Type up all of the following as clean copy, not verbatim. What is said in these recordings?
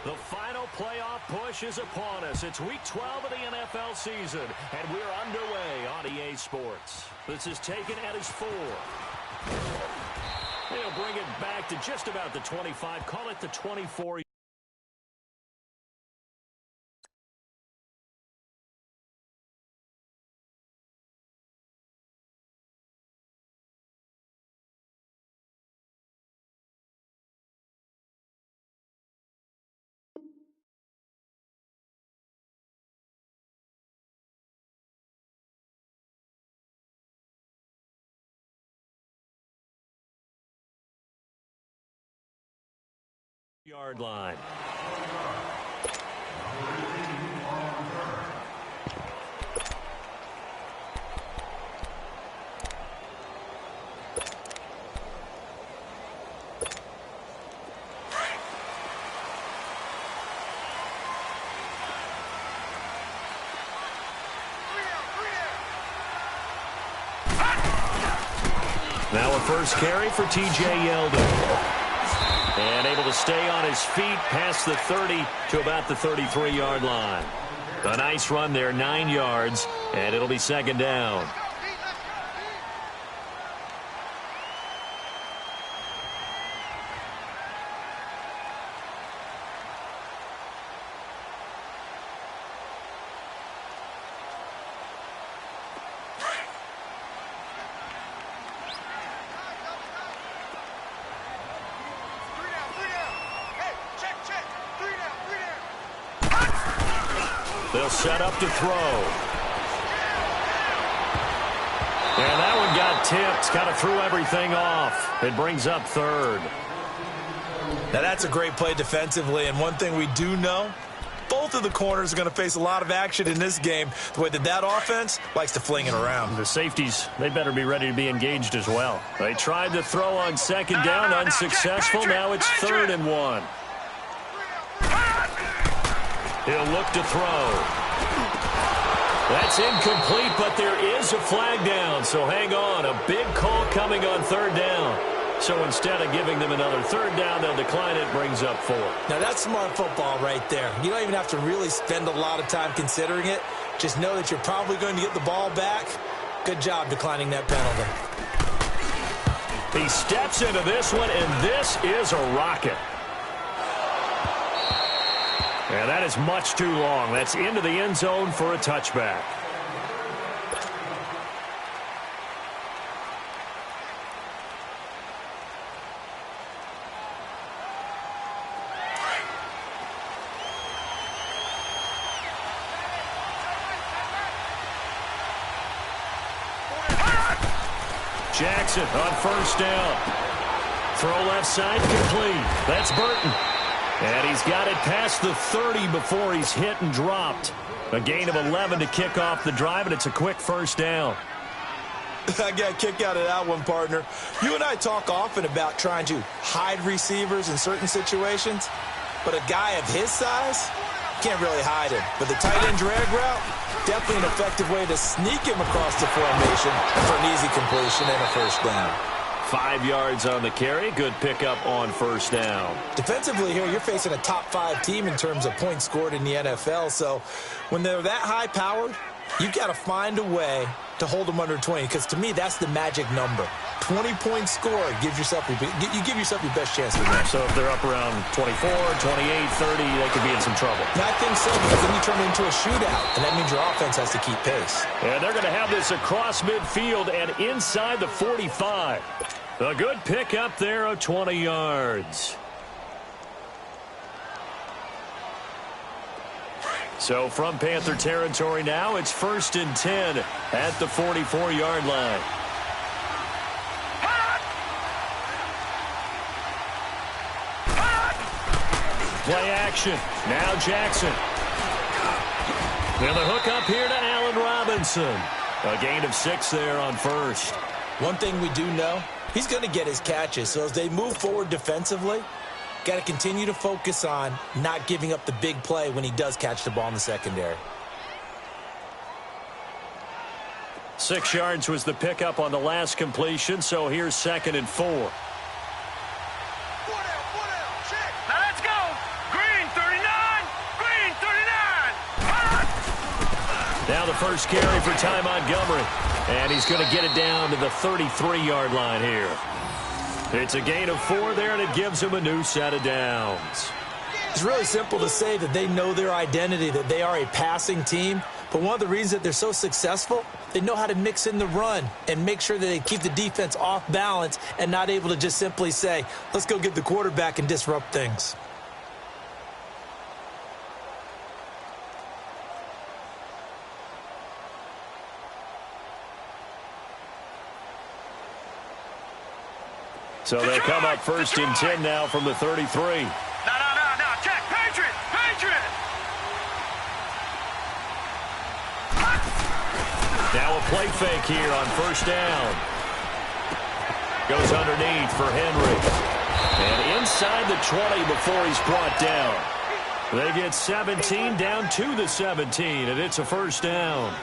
The final playoff push is upon us. It's week 12 of the NFL season, and we're underway on EA Sports. This is taken at his 4. He'll bring it back to just about the 25. Call it the 24. Yard line. Now a first carry for T.J. Yeldon. And able to stay on his feet past the 30 to about the 33-yard line. A nice run there, 9 yards, and it'll be second down. They'll set up to throw. And that one got tipped. Kind of threw everything off. It brings up third. Now that's a great play defensively, and one thing we do know, both of the corners are going to face a lot of action in this game, the way that offense likes to fling it around. The safeties, they better be ready to be engaged as well. They tried to throw on second down, unsuccessful. Now it's 3rd and 1. He'll look to throw. That's incomplete, but there is a flag down, so hang on. A big call coming on 3rd down. So instead of giving them another 3rd down, they'll decline it, brings up 4. Now that's smart football right there. You don't even have to really spend a lot of time considering it. Just know that you're probably going to get the ball back. Good job declining that penalty. He steps into this one, and this is a rocket. And that is much too long. That's into the end zone for a touchback. Jackson on first down. Throw left side, complete. That's Burton. And he's got it past the 30 before he's hit and dropped. A gain of 11 to kick off the drive, and it's a quick first down. I got a kick out of that one, partner. You and I talk often about trying to hide receivers in certain situations, but a guy of his size can't really hide him. But the tight end drag route, definitely an effective way to sneak him across the formation for an easy completion and a first down. 5 yards on the carry. Good pickup on first down. Defensively here, you're facing a top 5 team in terms of points scored in the NFL. So when they're that high-powered, you've got to find a way to hold them under 20. Because to me, that's the magic number. 20-point score gives yourself you give yourself your best chance to win. So if they're up around 24, 28, 30, they could be in some trouble. Now, I think so, because then you turn it into a shootout, and that means your offense has to keep pace. And they're going to have this across midfield and inside the 45. A good pick up there of 20 yards. So from Panther territory now, it's 1st and 10 at the 44-yard line. Play action. Now Jackson. And the hook up here to Allen Robinson. A gain of 6 there on first. One thing we do know, he's going to get his catches. So as they move forward defensively, got to continue to focus on not giving up the big play when he does catch the ball in the secondary. 6 yards was the pickup on the last completion, so here's 2nd and 4. Now let's go. Green, 39. Now the first carry for Ty Montgomery. And he's going to get it down to the 33-yard line here. It's a gain of 4 there, and it gives him a new set of downs. It's really simple to say that they know their identity, that they are a passing team. But one of the reasons that they're so successful, they know how to mix in the run and make sure that they keep the defense off balance and not able to just simply say, let's go get the quarterback and disrupt things. So they'll come up first and 10 now from the 33. No, check, Patriot! Now a play fake here on first down. Goes underneath for Henry. And inside the 20 before he's brought down. They get 17 down to the 17, and it's a first down.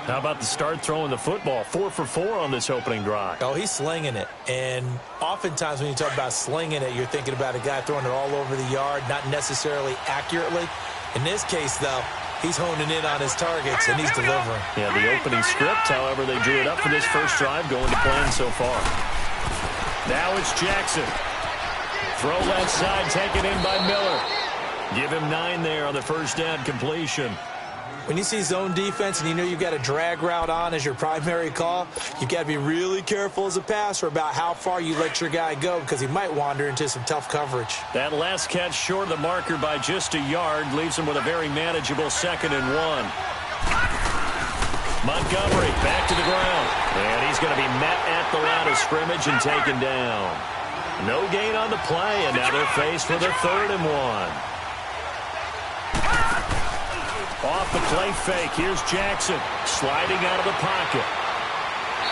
How about the start throwing the football? 4 for 4 on this opening drive. Oh, he's slinging it. And oftentimes when you talk about slinging it, you're thinking about a guy throwing it all over the yard, not necessarily accurately. In this case, though, he's honing in on his targets, and he's delivering. Yeah, the opening script, however, they drew it up for this first drive, going to plan so far. Now it's Jackson. Throw left side, taken in by Miller. Give him 9 there on the first down completion. When you see zone defense and you know you've got a drag route on as your primary call, you've got to be really careful as a passer about how far you let your guy go because he might wander into some tough coverage. That last catch short of the marker by just a yard leaves him with a very manageable 2nd and 1. Montgomery back to the ground. And he's going to be met at the line of scrimmage and taken down. No gain on the play, and now they're faced with a 3rd and 1. Off the play fake, here's Jackson sliding out of the pocket.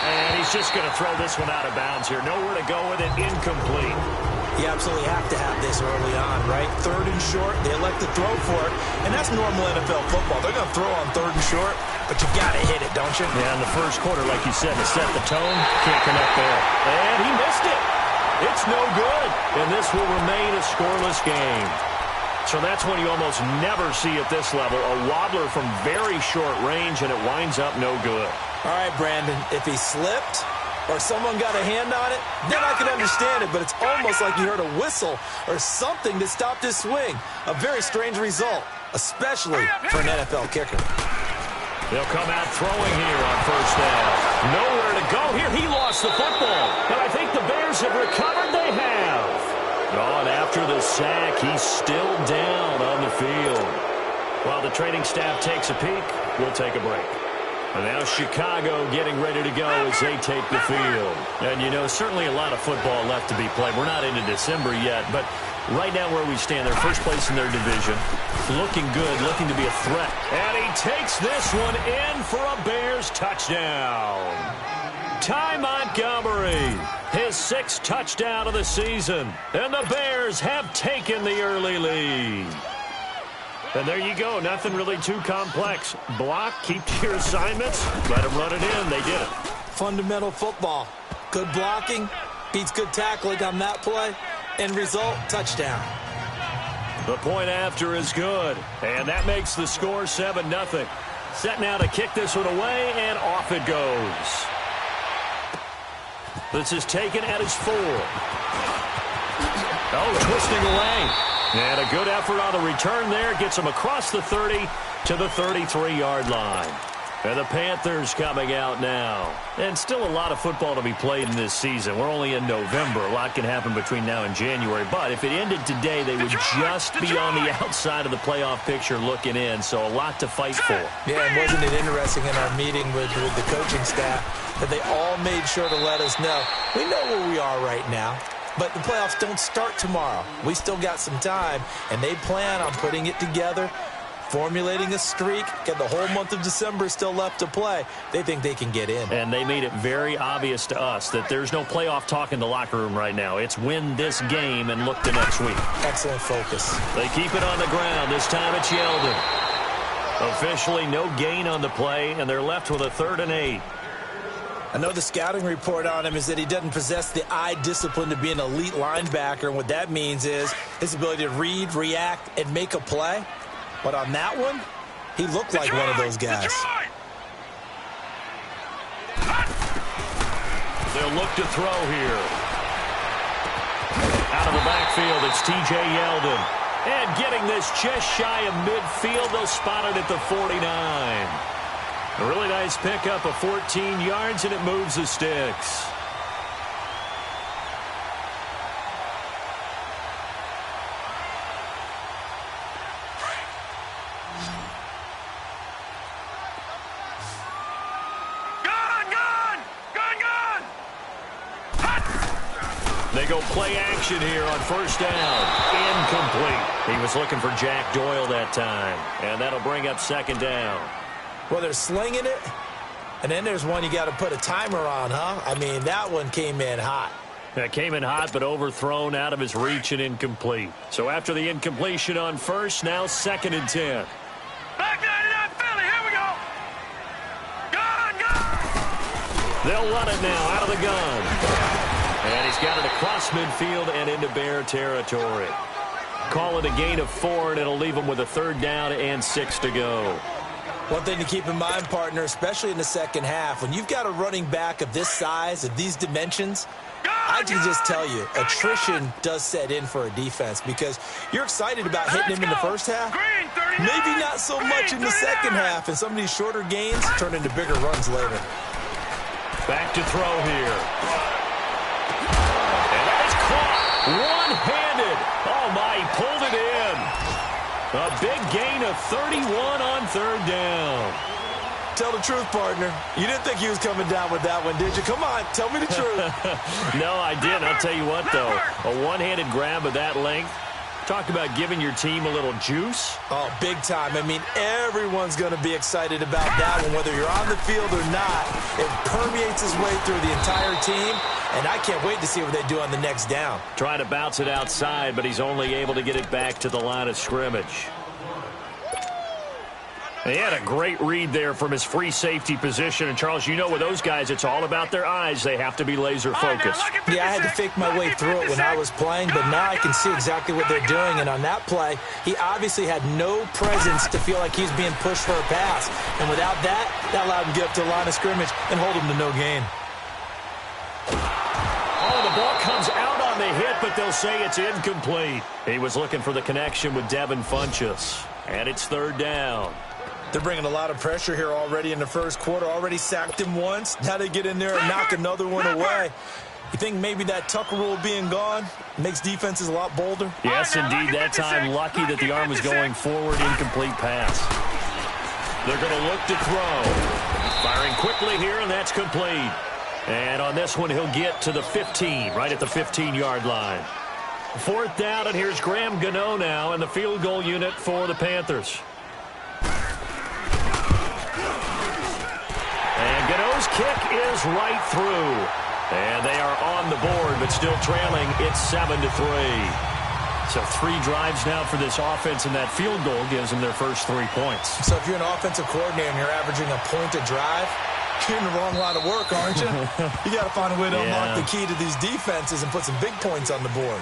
And he's just going to throw this one out of bounds here. Nowhere to go with it, incomplete. You absolutely have to have this early on, right? 3rd and short, they elect to throw for it. And that's normal NFL football. They're going to throw on 3rd and short, but you got to hit it, don't you? Yeah, in the first quarter, like you said, to set the tone, can't connect there. And he missed it. It's no good. And this will remain a scoreless game. So that's when you almost never see at this level a wobbler from very short range, and it winds up no good. All right, Brandon, if he slipped or someone got a hand on it, then I can understand it, but it's almost like you heard a whistle or something that stopped his swing. A very strange result, especially for an NFL kicker. They'll come out throwing here on first down. Nowhere to go here. He lost the football. But I think the Bears have recovered. They have. On after the sack, he's still down on the field. While the training staff takes a peek, we'll take a break. And now Chicago getting ready to go as they take the field. And, you know, certainly a lot of football left to be played. We're not into December yet, but right now where we stand, they're first place in their division. Looking good, looking to be a threat. And he takes this one in for a Bears touchdown. Ty Montgomery, his 6th touchdown of the season. And the Bears have taken the early lead. And there you go. Nothing really too complex. Block, keep to your assignments, let them run it in. They did it. Fundamental football. Good blocking, beats good tackling on that play. End result, touchdown. The point after is good. And that makes the score 7-0. Set now to kick this one away, and off it goes. This is taken at his 4. Oh, twisting away. And a good effort on the return there. Gets him across the 30 to the 33-yard line. And the Panthers coming out now. And still a lot of football to be played in this season. We're only in November. A lot can happen between now and January. But if it ended today, they would just be on the outside of the playoff picture looking in. So a lot to fight for. Yeah, and wasn't it interesting in our meeting with the coaching staff that they all made sure to let us know, we know where we are right now. But the playoffs don't start tomorrow. We still got some time, and they plan on putting it together, formulating a streak, get the whole month of December still left to play. They think they can get in. And they made it very obvious to us that there's no playoff talk in the locker room right now. It's win this game and look to next week. Excellent focus. They keep it on the ground. This time it's Yeldon. Officially no gain on the play, and they're left with a 3rd and 8. I know the scouting report on him is that he doesn't possess the eye discipline to be an elite linebacker, and what that means is his ability to read, react, and make a play. But on that one, he looked like one of those guys. They'll look to throw here. Out of the backfield, it's T.J. Yeldon. And getting this just shy of midfield, they'll spot it at the 49. A really nice pickup of 14 yards, and it moves the sticks. They go play action here on first down. Incomplete. He was looking for Jack Doyle that time. And that'll bring up second down. Well, they're slinging it. And then there's one you got to put a timer on, huh? I mean, that one came in hot. That came in hot, but overthrown, out of his reach, and incomplete. So after the incompletion on first, now 2nd and 10. Back 99 Philly, here we go. Gun, gun. They'll run it now out of the gun. And he's got it across midfield and into Bear territory. Call it a gain of 4, and it'll leave him with a 3rd down and 6 to go. One thing to keep in mind, partner, especially in the second half, when you've got a running back of this size, of these dimensions, I can just tell you, attrition does set in for a defense because you're excited about hitting him in the first half. Maybe not so much in the second half, and some of these shorter gains turn into bigger runs later. Back to throw here. And that is caught one-handed. Oh, my, he pulled it in. A big gain of 31 on 3rd down. Tell the truth, partner. You didn't think he was coming down with that one, did you? Come on, tell me the truth. No, I didn't. I'll tell you what, though. A one-handed grab of that length. Talk about giving your team a little juice. Oh, big time. I mean, everyone's going to be excited about that one, whether you're on the field or not. It permeates his way through the entire team, and I can't wait to see what they do on the next down. Trying to bounce it outside, but he's only able to get it back to the line of scrimmage. He had a great read there from his free safety position. And, Charles, you know with those guys, it's all about their eyes. They have to be laser-focused. Yeah, I had to fake my way through it when I was playing, but now I can see exactly what they're doing. And on that play, he obviously had no presence to feel like he's being pushed for a pass. And without that, that allowed him to get up to the line of scrimmage and hold him to no gain. Oh, the ball comes out on the hit, but they'll say it's incomplete. He was looking for the connection with Devin Funchess. And it's 3rd down. They're bringing a lot of pressure here already in the first quarter. Already sacked him once. Now they get in there and knock another one away. You think maybe that Tucker rule being gone makes defenses a lot bolder? Yes, indeed. That time, lucky that the arm was going forward. Incomplete pass. They're going to look to throw. Firing quickly here, and that's complete. And on this one, he'll get to the 15, right at the 15-yard line. 4th down, and here's Graham Gano now in the field goal unit for the Panthers. And Gano's kick is right through. And they are on the board, but still trailing. It's 7-3. So 3 drives now for this offense, and that field goal gives them their first 3 points. So if you're an offensive coordinator and you're averaging a point a drive, you're in the wrong line of work, aren't you? You got to find a way to unlock the key to these defenses and put some big points on the board.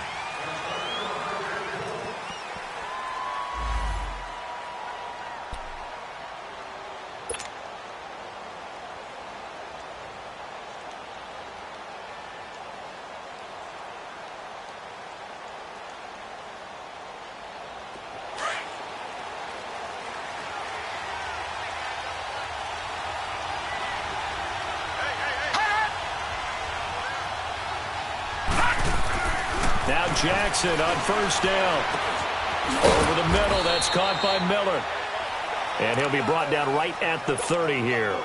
Now Jackson on first down. Over the middle, that's caught by Miller. And he'll be brought down right at the 30 here.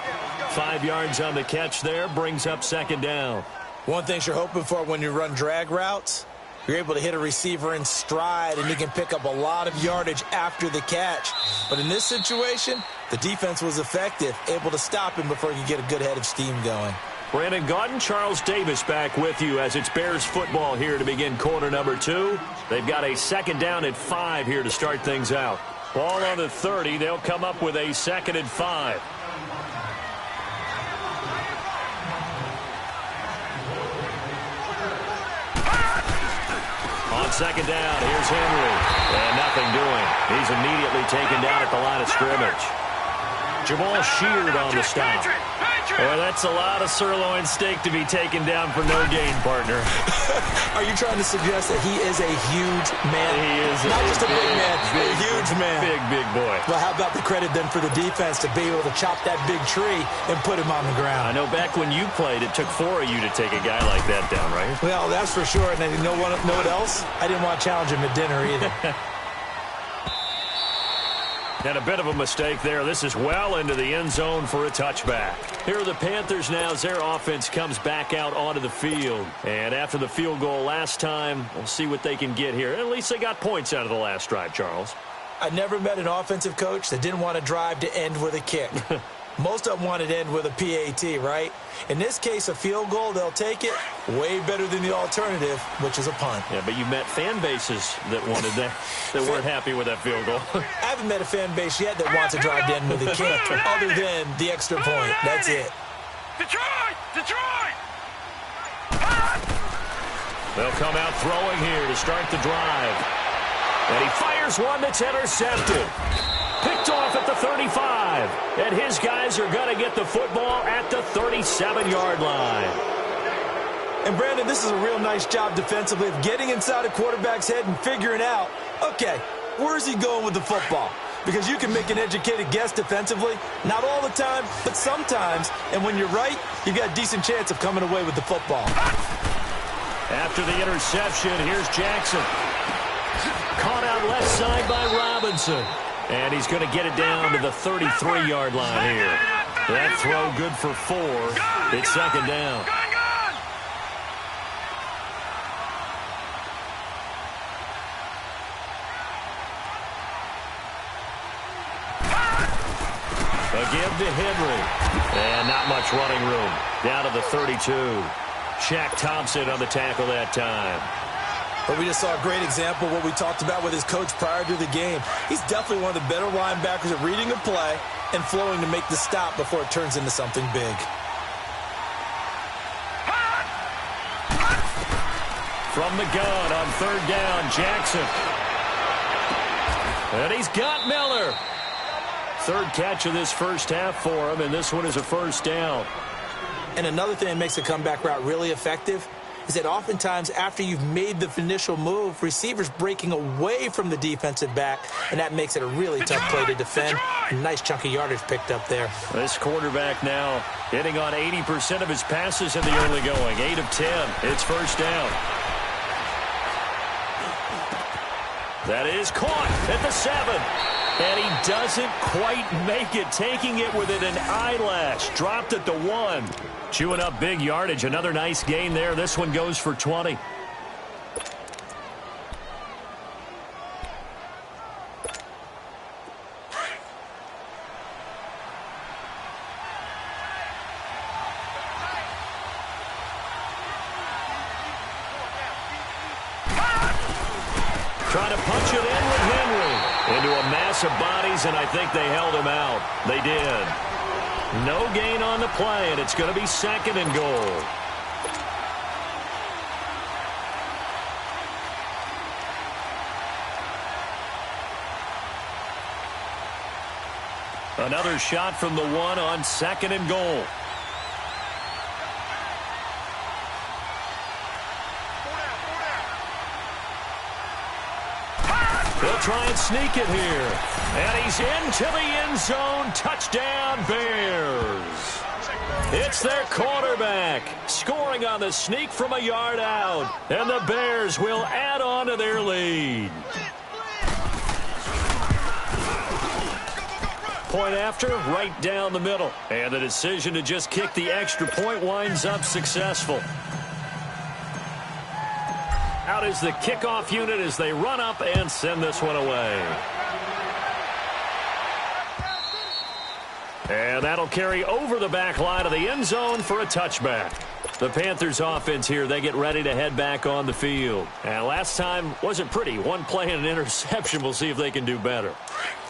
5 yards on the catch there, brings up 2nd down. One thing you're hoping for when you run drag routes, you're able to hit a receiver in stride, and he can pick up a lot of yardage after the catch. But in this situation, the defense was effective, able to stop him before he could get a good head of steam going. Brandon Gaudin, Charles Davis back with you as it's Bears football here to begin quarter number 2. They've got a 2nd down at 5 here to start things out. Ball on the 30. They'll come up with a 2nd and 5. On 2nd down, here's Henry. And nothing doing. He's immediately taken down at the line of scrimmage. Jamal sheared on the stop. Boy, that's a lot of sirloin steak to be taken down for no gain, partner. Are you trying to suggest that he is a huge man? He is not just a big man, a huge man. Big boy. Well, how about the credit then for the defense to be able to chop that big tree and put him on the ground? I know back when you played, it took 4 of you to take a guy like that down, right? Well, that's for sure. And you know what else? I didn't want to challenge him at dinner either. And a bit of a mistake there. This is well into the end zone for a touchback. Here are the Panthers now as their offense comes back out onto the field. And after the field goal last time, we'll see what they can get here. At least they got points out of the last drive, Charles. I never met an offensive coach that didn't want to drive to end with a kick. Most of them wanted to end with a PAT, right? In this case, a field goal, they'll take it. Way better than the alternative, which is a punt. Yeah, but you met fan bases that wanted that, that weren't happy with that field goal. I haven't met a fan base yet that wants to drive to end with a kick, other than the extra point. That's it. Detroit! They'll come out throwing here to start the drive. And he fires one that's intercepted. Picked off at the 35. And his guys are going to get the football at the 37-yard line. And, Brandon, this is a real nice job defensively of getting inside a quarterback's head and figuring out, okay, where's he going with the football? Because you can make an educated guess defensively. Not all the time, but sometimes. And when you're right, you got a decent chance of coming away with the football. After the interception, here's Jackson. Caught out left side by Robinson. And he's going to get it down to the 33-yard line here. That throw good for 4. It's second down. A give to Henry. And not much running room. Down to the 32. Shaq Thompson on the tackle that time. But we just saw a great example of what we talked about with his coach prior to the game. He's definitely one of the better linebackers at reading a play and flowing to make the stop before it turns into something big. From the gun on third down, Jackson. And he's got Miller. Third catch of this first half for him, and this one is a first down. And another thing that makes a comeback route really effective is that oftentimes after you've made the initial move, receivers breaking away from the defensive back, and that makes it a really tough play to defend. A nice chunk of yardage picked up there. This quarterback now hitting on 80% of his passes in the early going. 8 of 10. It's first down. That is caught at the 7. And he doesn't quite make it, taking it within an eyelash. Dropped at the 1. Chewing up big yardage. Another nice gain there. This one goes for 20. Trying to punch it in with Henry. Into a mass of bodies, and I think they held him out. They did. No gain on the play, and it's going to be second and goal. Another shot from the 1 on second and goal. They'll try and sneak it here. And he's into the end zone. Touchdown, Bears. It's their quarterback scoring on the sneak from a yard out. And the Bears will add on to their lead. Point after, right down the middle. And the decision to just kick the extra point winds up successful. Out is the kickoff unit as they run up and send this one away. And that'll carry over the back line of the end zone for a touchback. The Panthers offense here, they get ready to head back on the field. And last time wasn't pretty. One play and an interception. We'll see if they can do better.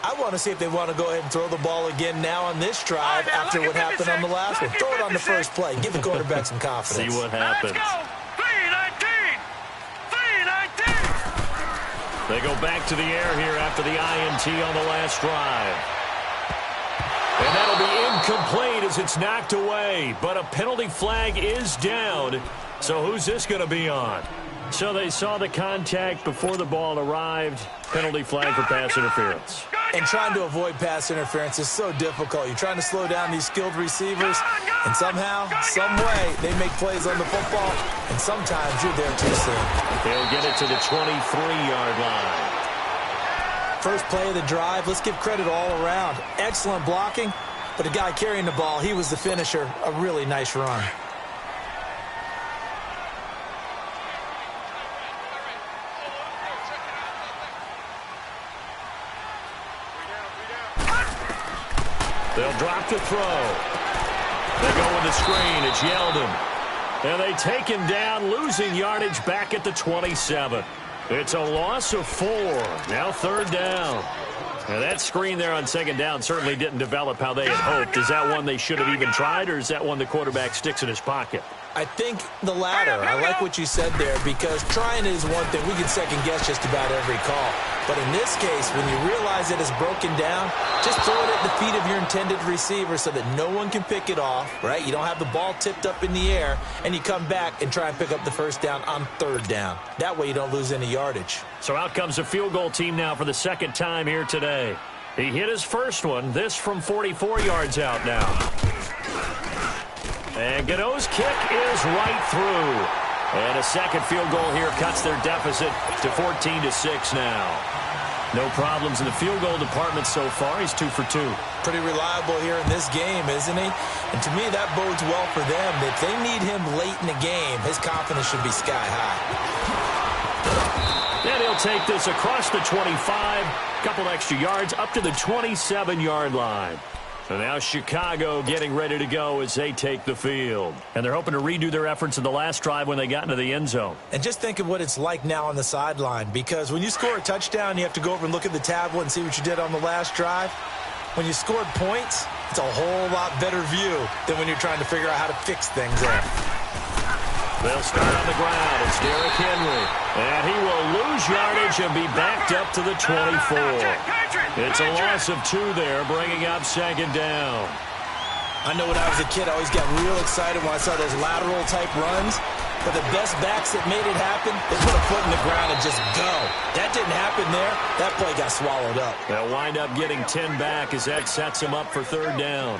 I want to see if they want to go ahead and throw the ball again now on this drive after what happened on the last one. Throw it on the first play. Give the quarterback some confidence. See what happens. Let's go. 3-19. 3-19. They go back to the air here after the INT on the last drive. And that'll be incomplete as it's knocked away. But a penalty flag is down. So who's this going to be on? So they saw the contact before the ball arrived. Penalty flag for pass interference. And trying to avoid pass interference is so difficult. You're trying to slow down these skilled receivers, and somehow, some way, they make plays on the football, and sometimes you're there too soon. They'll get it to the 23-yard line. First play of the drive, let's give credit all around. Excellent blocking, but the guy carrying the ball, he was the finisher. A really nice run. They'll drop the throw. They go with the screen. It's Yeldon. And they take him down, losing yardage back at the 27. It's a loss of 4. Now third down. Now that screen there on second down certainly didn't develop how they had hoped. Is that one they should have even tried, or is that one the quarterback sticks in his pocket? I think the latter. I like what you said there, because trying is one thing. We can second guess just about every call. But in this case, when you realize it is broken down, just throw it at the feet of your intended receiver so that no one can pick it off, right? You don't have the ball tipped up in the air, and you come back and try and pick up the first down on third down. That way you don't lose any yardage. So out comes a field goal team now for the second time here today. He hit his first one, this from 44 yards out now. And Gano's kick is right through. And a second field goal here cuts their deficit to 14-6 now. No problems in the field goal department so far. He's 2 for 2. Pretty reliable here in this game, isn't he? And to me, that bodes well for them. If they need him late in the game, his confidence should be sky high. And he'll take this across the 25, couple extra yards up to the 27-yard line. So now Chicago getting ready to go as they take the field. And they're hoping to redo their efforts in the last drive when they got into the end zone. And just think of what it's like now on the sideline, because when you score a touchdown, you have to go over and look at the tablet and see what you did on the last drive. When you scored points, it's a whole lot better view than when you're trying to figure out how to fix things up. They'll start on the ground. It's Derrick Henry. And he will lose yardage and be backed up to the 24. It's a loss of 2 there, bringing up second down. I know when I was a kid, I always got real excited when I saw those lateral-type runs. But the best backs that made it happen, they put a foot in the ground and just go. That didn't happen there. That play got swallowed up. They'll wind up getting 10 back as that sets them up for third down.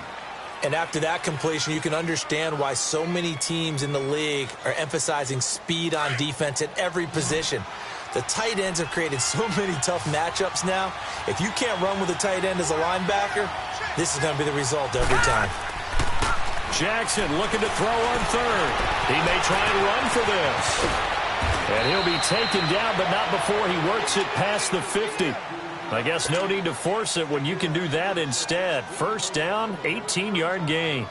And after that completion, you can understand why so many teams in the league are emphasizing speed on defense at every position. The tight ends have created so many tough matchups now. If you can't run with a tight end as a linebacker, this is going to be the result every time. Jackson looking to throw on third. He may try and run for this. And he'll be taken down, but not before he works it past the 50. I guess no need to force it when you can do that instead. First down, 18-yard gain.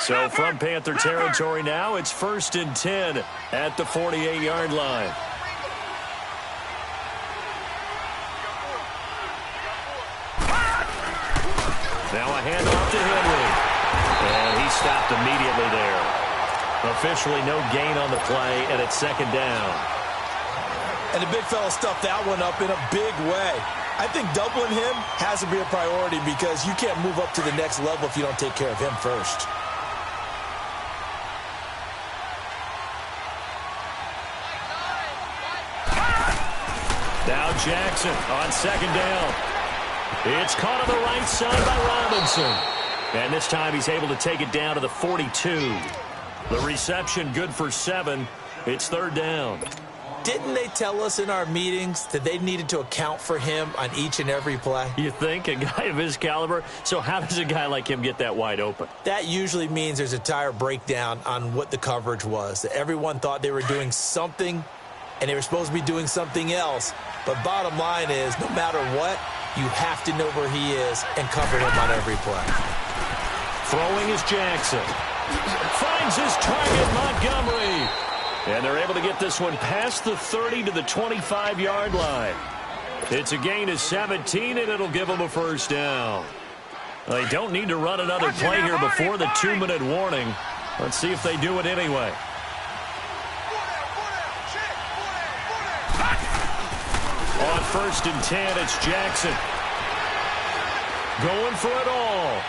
So from Panther territory now, it's 1st and 10 at the 48-yard line. Now a handoff to Henry. And he stopped immediately there. Officially no gain on the play, and it's second down. And the big fella stuffed that one up in a big way. I think doubling him has to be a priority, because you can't move up to the next level if you don't take care of him first. Now Jackson on second down. It's caught on the right side by Robinson. And this time he's able to take it down to the 42. The reception good for 7. It's third down. Didn't they tell us in our meetings that they needed to account for him on each and every play? You think? A guy of his caliber? So how does a guy like him get that wide open? That usually means there's a tire breakdown on what the coverage was. That everyone thought they were doing something, and they were supposed to be doing something else. But bottom line is, no matter what, you have to know where he is and cover him on every play. Throwing is Jackson. Finds his target, Montgomery. And they're able to get this one past the 30 to the 25-yard line. It's a gain of 17, and it'll give them a first down. They don't need to run another play here before the 2-minute warning. Let's see if they do it On 1st and 10, it's Jackson. Going for it all.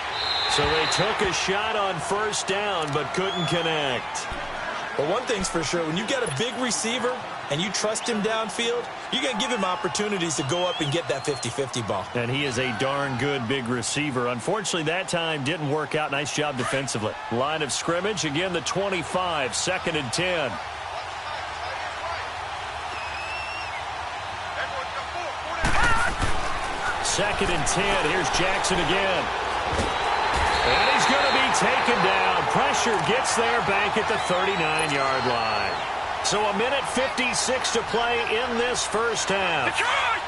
So they took a shot on 1st down, but couldn't connect. Well, one thing's for sure. When you get a big receiver and you trust him downfield, you're going to give him opportunities to go up and get that 50-50 ball. And he is a darn good big receiver. Unfortunately, that time didn't work out. Nice job defensively. Line of scrimmage, again, the 25, 2nd and 10. Second and 10. Here's Jackson again. And he's going to be taken down. Pressure gets there back at the 39-yard line. So a minute 56 to play in this first half.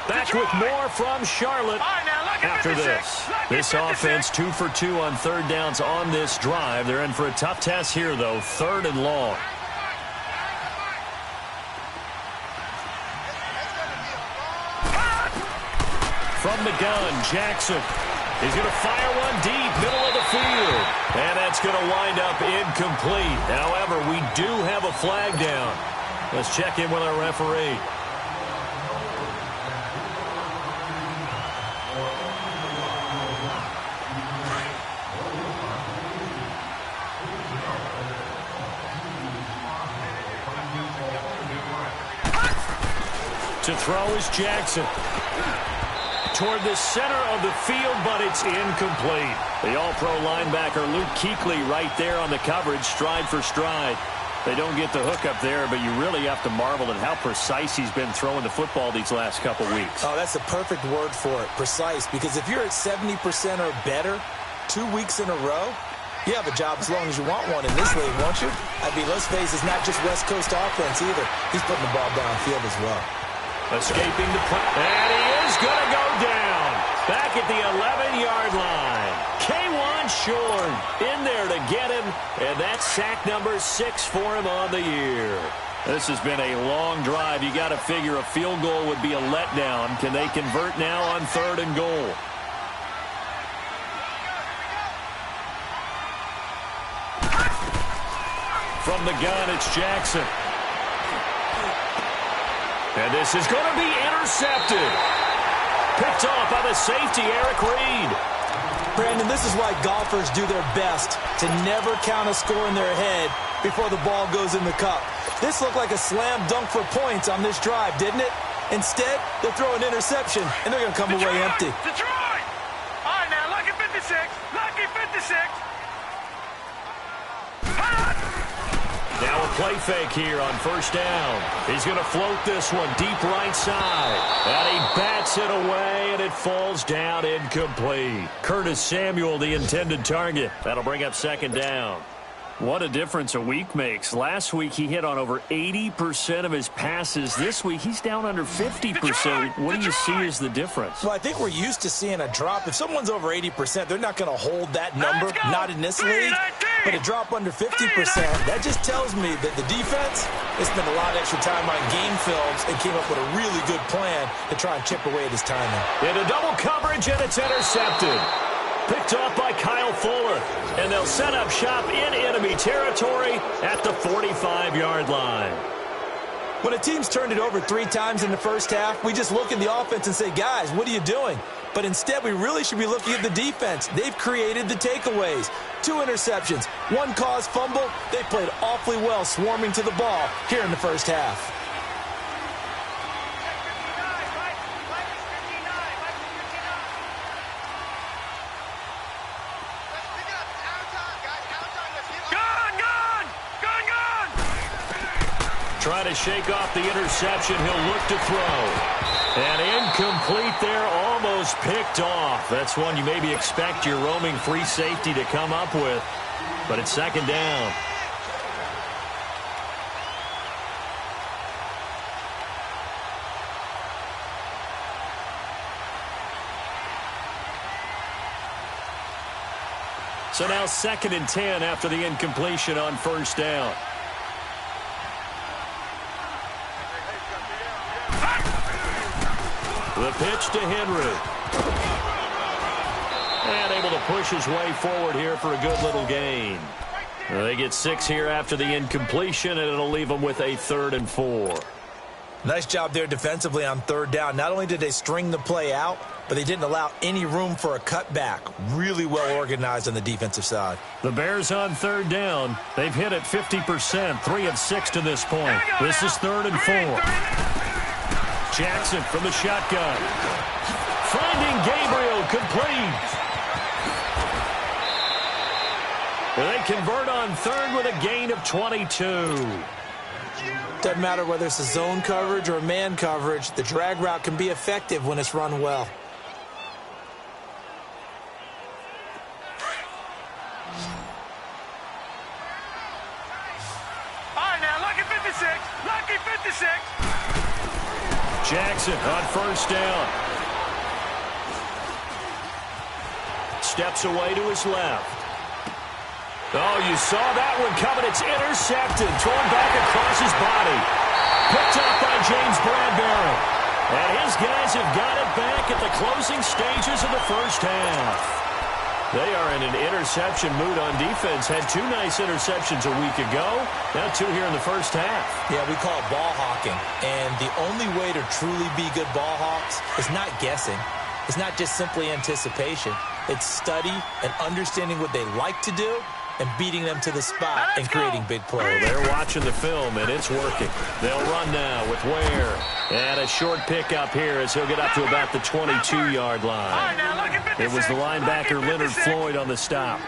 Back with more from Charlotte after this. This offense 2 for 2 on 3rd downs on this drive. They're in for a tough test here, though. 3rd and long. From the gun, Jackson. He's going to fire one deep, middle of the field. And that's going to wind up incomplete. However, we do have a flag down. Let's check in with our referee. To throw is Jackson. Toward the center of the field, but it's incomplete. The all-pro linebacker Luke Kuechly right there on the coverage, stride for stride. They don't get the hook up there, but you really have to marvel at how precise he's been throwing the football these last couple weeks. Oh, that's a perfect word for it, precise, because if you're at 70% or better 2 weeks in a row, you have a job as long as you want one in this league, won't you? I mean, let's face it, it's not just West Coast offense either. He's putting the ball downfield as well. Escaping the play. And he is going to go down. Back at the 11-yard line. K1 short in there to get him. And that's sack number 6 for him on the year. This has been a long drive. You got to figure a field goal would be a letdown. Can they convert now on 3rd and goal? From the gun, it's Jackson. And this is going to be intercepted. Picked off by the safety, Eric Reed. Brandon, this is why golfers do their best to never count a score in their head before the ball goes in the cup. This looked like a slam dunk for points on this drive, didn't it? Instead, they throw an interception, and they're going to come away empty. Detroit! All right, now, lucky 56. Lucky 56. Now a play fake here on 1st down. He's going to float this one deep right side. And he bats it away, and it falls down incomplete. Curtis Samuel, the intended target. That'll bring up 2nd down. What a difference a week makes. Last week, he hit on over 80% of his passes. This week, he's down under 50%. What do you see as the difference? Well, I think we're used to seeing a drop. If someone's over 80%, they're not going to hold that number, not in this league. But a drop under 50%, that just tells me that the defense has spent a lot of extra time on game films and came up with a really good plan to try and chip away at his timing. Into double coverage, and it's intercepted. Picked off by Kyle Fuller. And they'll set up shop in enemy territory at the 45-yard line. When a team's turned it over 3 times in the first half, we just look at the offense and say, guys, what are you doing? But instead, we really should be looking at the defense. They've created the takeaways. 2 interceptions, 1 caused fumble. They played awfully well swarming to the ball here in the first half. Trying to shake off the interception. He'll look to throw. And incomplete there, almost picked off. That's one you maybe expect your roaming free safety to come up with. But it's 2nd down. So now 2nd and 10 after the incompletion on 1st down. The pitch to Henry. And able to push his way forward here for a good little gain. They get 6 here after the incompletion, and it'll leave them with a 3rd and 4. Nice job there defensively on third down. Not only did they string the play out, but they didn't allow any room for a cutback. Really well organized on the defensive side. The Bears on third down. They've hit it 50%, 3 of 6 to this point. This is 3rd and 4. Jackson from the shotgun. Finding Gabriel, complete. They convert on 3rd with a gain of 22. Doesn't matter whether it's a zone coverage or man coverage, the drag route can be effective when it's run well. All right, now, lucky 56. Lucky 56. Jackson on 1st down. Steps away to his left. Oh, you saw that one coming. It's intercepted. Thrown back across his body. Picked up by James Bradbury. And his guys have got it back at the closing stages of the first half. They are in an interception mood on defense. Had 2 nice interceptions a week ago. Now 2 here in the first half. Yeah, we call it ball hawking. And the only way to truly be good ball hawks is not guessing. It's not just simply anticipation. It's study and understanding what they like to do and beating them to the spot and creating big plays. Well, they're watching the film, and it's working. They'll run now with Ware. And a short pickup here as he'll get up to about the 22-yard line. It was the linebacker Leonard Floyd on the stop.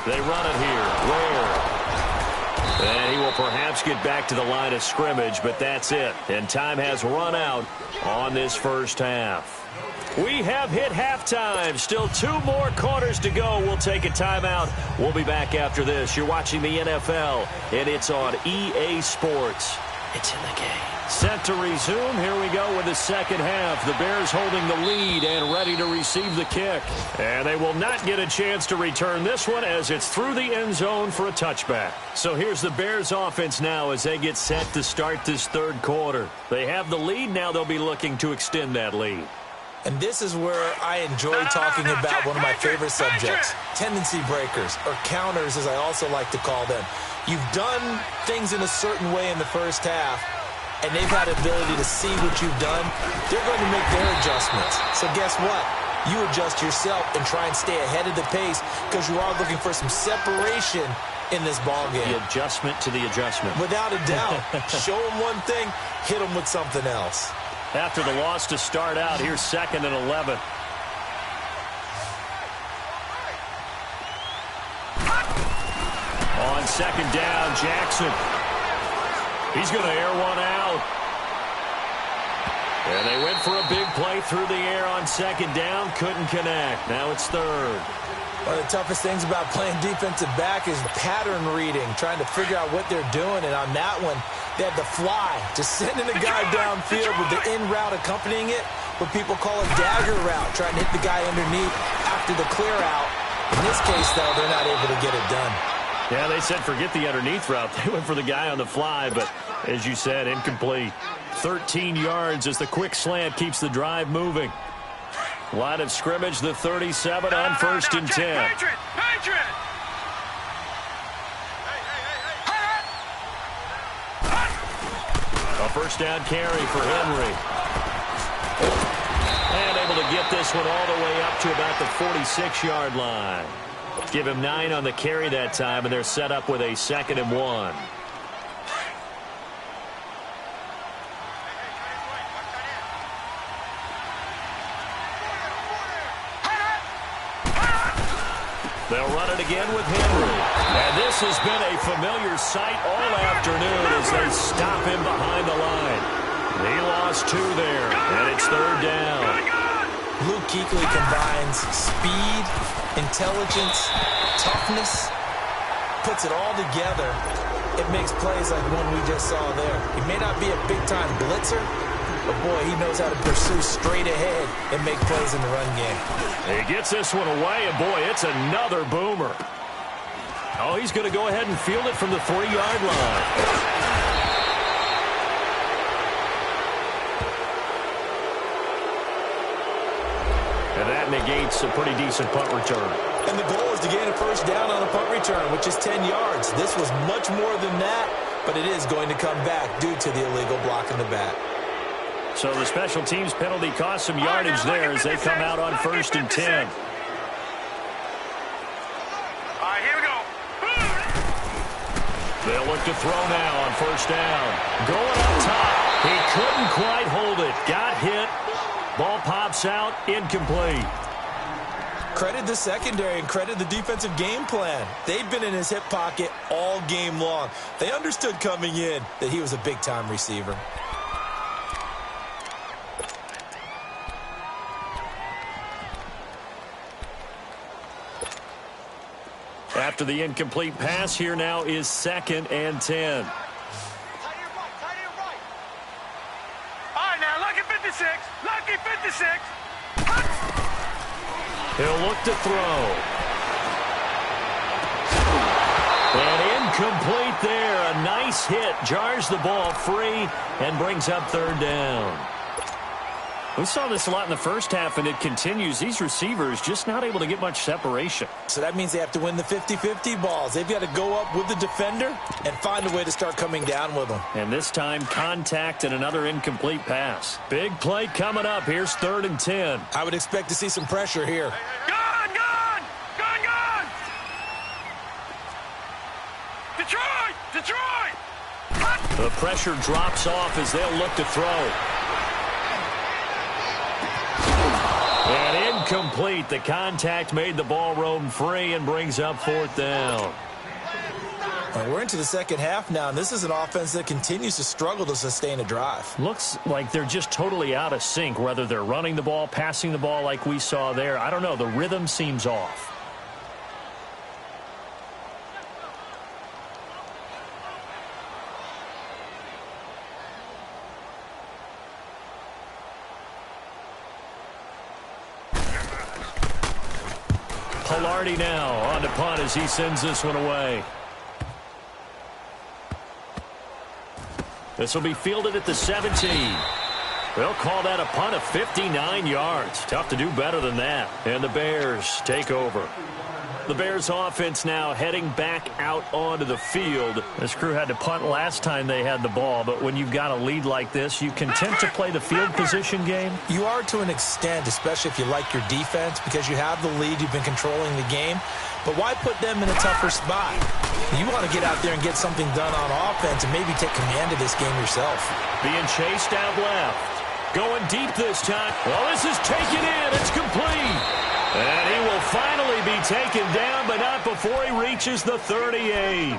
They run it here. Ware. And he will perhaps get back to the line of scrimmage, but that's it. And time has run out on this first half. We have hit halftime. Still 2 more quarters to go. We'll take a timeout. We'll be back after this. You're watching the NFL, and it's on EA Sports. It's in the game. Set to resume. Here we go with the second half. The Bears holding the lead and ready to receive the kick. And they will not get a chance to return this one as it's through the end zone for a touchback. So here's the Bears offense now as they get set to start this third quarter. They have the lead. Now they'll be looking to extend that lead. And this is where I enjoy talking about one of my favorite subjects, tendency breakers, or counters as I also like to call them. You've done things in a certain way in the first half, and they've had the ability to see what you've done. They're going to make their adjustments. So guess what? You adjust yourself and try and stay ahead of the pace because you are looking for some separation in this ballgame. The adjustment to the adjustment. Without a doubt. Show them one thing, hit them with something else. After the loss to start out, here's 2nd and 11. On 2nd down, Jackson. He's going to air one out. And they went for a big play through the air on 2nd down. Couldn't connect. Now it's 3rd. One of the toughest things about playing defensive back is pattern reading, trying to figure out what they're doing. And on that one, they had the fly, just sending the guy downfield with the in route accompanying it, what people call a dagger route, trying to hit the guy underneath after the clear out. In this case, though, they're not able to get it done. Yeah, they said forget the underneath route. They went for the guy on the fly, but as you said, incomplete. 13 yards as the quick slant keeps the drive moving. Line of scrimmage, the 37 on 1st and 10. A first down carry for Henry. And able to get this one all the way up to about the 46-yard line. Give him 9 on the carry that time, and they're set up with a 2nd and 1. They'll run it again with Henry. And this has been a familiar sight all afternoon as they stop him behind the line. He lost 2 there, and it's 3rd down. Luke Kuechly combines speed, intelligence, toughness, puts it all together. It makes plays like one we just saw there. He may not be a big-time blitzer, but, boy, he knows how to pursue straight ahead and make plays in the run game. He gets this one away, and, boy, it's another boomer. Oh, he's going to go ahead and field it from the 3-yard line. And that negates a pretty decent punt return. And the goal is to gain a first down on a punt return, which is 10 yards. This was much more than that, but it is going to come back due to the illegal block in the back. So the special teams penalty cost some yardage there as they come out on 1st and 10. All right, here we go. They'll look to throw now on 1st down. Going up top. He couldn't quite hold it. Got hit. Ball pops out. Incomplete. Credit the secondary and credit the defensive game plan. They've been in his hip pocket all game long. They understood coming in that he was a big-time receiver. After the incomplete pass, here now is 2nd and 10. All right, now, lucky 56. Lucky 56. He'll look to throw. And incomplete there. A nice hit. Jars the ball free and brings up 3rd down. We saw this a lot in the first half, and it continues. These receivers just not able to get much separation. So that means they have to win the 50-50 balls. They've got to go up with the defender and find a way to start coming down with them. And this time, contact and another incomplete pass. Big play coming up. Here's 3rd and 10. I would expect to see some pressure here. Gone, gone, gone, gone. Detroit, Detroit. The pressure drops off as they'll look to throw. And incomplete. The contact made the ball roam free and brings up 4th down. We're into the second half now, and this is an offense that continues to struggle to sustain a drive. Looks like they're just totally out of sync, whether they're running the ball, passing the ball like we saw there. I don't know. The rhythm seems off. Pilardi now on to punt as he sends this one away. This will be fielded at the 17. They'll call that a punt of 59 yards. Tough to do better than that. And the Bears take over. The Bears offense now heading back out onto the field. This crew had to punt last time they had the ball, but when you've got a lead like this, you content to play the field position game? You are to an extent, especially if you like your defense, because you have the lead, you've been controlling the game. But why put them in a tougher spot? You want to get out there and get something done on offense and maybe take command of this game yourself. Being chased out left. Going deep this time. Well, this is taken in. It's complete. And he will finally be taken down, but not before he reaches the 38.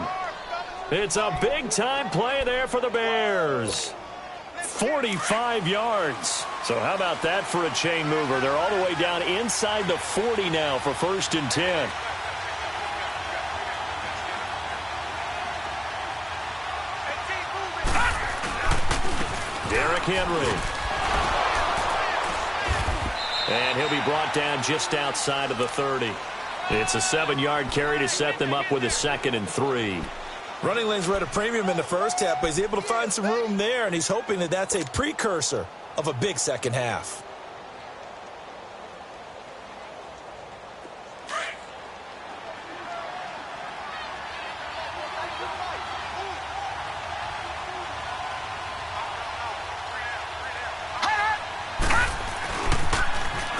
It's a big-time play there for the Bears. 45 yards. So how about that for a chain mover? They're all the way down inside the 40 now for 1st and 10. Derrick Henry. And he'll be brought down just outside of the 30. It's a 7-yard carry to set them up with a 2nd and 3. Running lanes were at a premium in the first half, but he's able to find some room there, and he's hoping that that's a precursor of a big second half.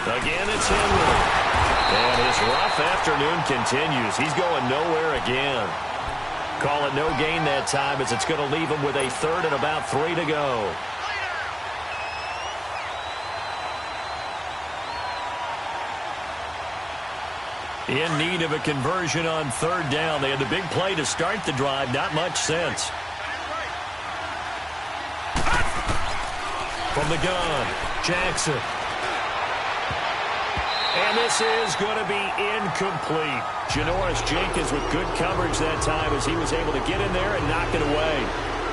Again, it's Henry. And his rough afternoon continues. He's going nowhere again. Call it no gain that time as it's going to leave him with a 3rd and about 3 to go. In need of a conversion on 3rd down. They had the big play to start the drive. Not much sense. From the gun, Jackson. And this is going to be incomplete. Janoris Jenkins with good coverage that time as he was able to get in there and knock it away.